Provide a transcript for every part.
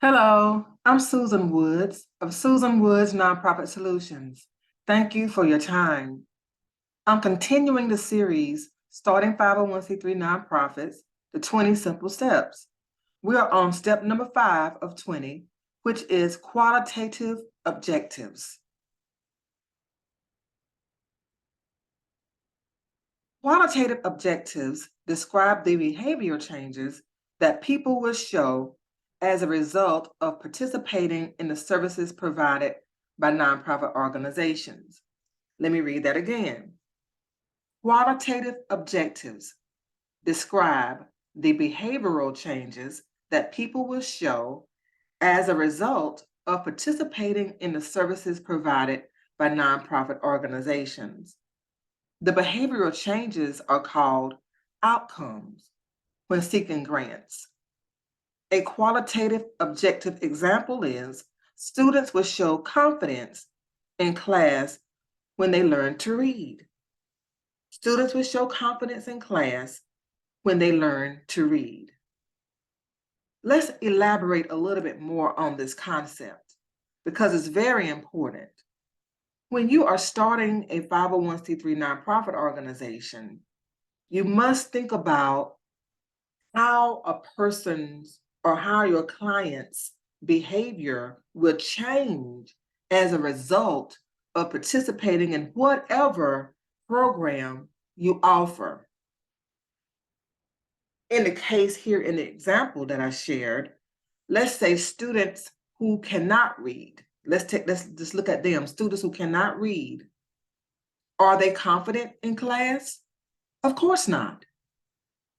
Hello, I'm Susan Woods of Susan Woods Nonprofit Solutions. Thank you for your time. I'm continuing the series, Starting 501c3 Nonprofits, the 20 Simple Steps. We are on step number 5 of 20, which is Qualitative Objectives. Qualitative objectives describe the behavior changes that people will show as a result of participating in the services provided by nonprofit organizations. Let me read that again. Qualitative objectives describe the behavioral changes that people will show as a result of participating in the services provided by nonprofit organizations. The behavioral changes are called outcomes when seeking grants. A qualitative objective example is students will show confidence in class when they learn to read. Students will show confidence in class when they learn to read. Let's elaborate a little bit more on this concept because it's very important. When you are starting a 501c3 nonprofit organization, you must think about how a person's or how your client's behavior will change as a result of participating in whatever program you offer. In the case here in the example that I shared, let's say students who cannot read. Let's just look at them, students who cannot read. Are they confident in class? Of course not.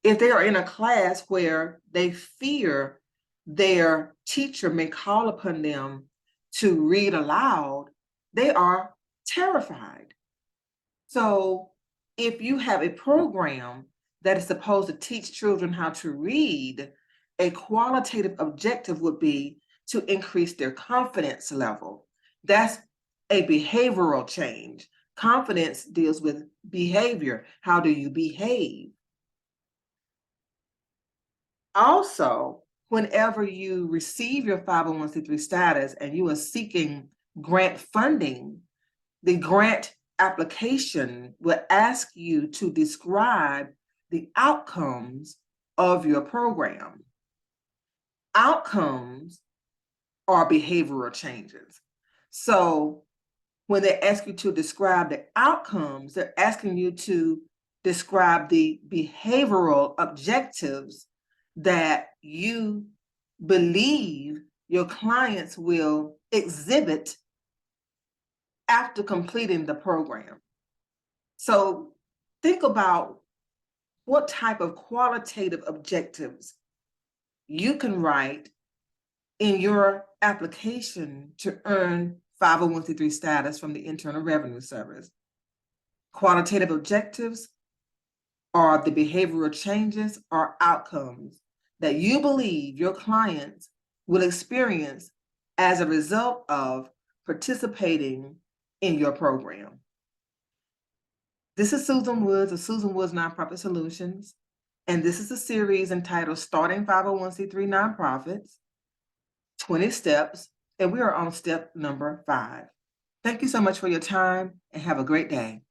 If they are in a class where they fear their teacher may call upon them to read aloud, they are terrified. So if you have a program that is supposed to teach children how to read, a qualitative objective would be to increase their confidence level. That's a behavioral change. Confidence deals with behavior. How do you behave? Also, whenever you receive your 501c3 status and you are seeking grant funding, the grant application will ask you to describe the outcomes of your program. Outcomes are behavioral changes. So when they ask you to describe the outcomes, they're asking you to describe the behavioral objectives that you believe your clients will exhibit after completing the program. So think about what type of qualitative objectives you can write in your application to earn 501c3 status from the Internal Revenue Service. Qualitative objectives are the behavioral changes or outcomes that you believe your clients will experience as a result of participating in your program. This is Susan Woods of Susan Woods Nonprofit Solutions, and this is a series entitled Starting 501c3 Nonprofits, 20 Steps, and we are on step number 5. Thank you so much for your time and have a great day.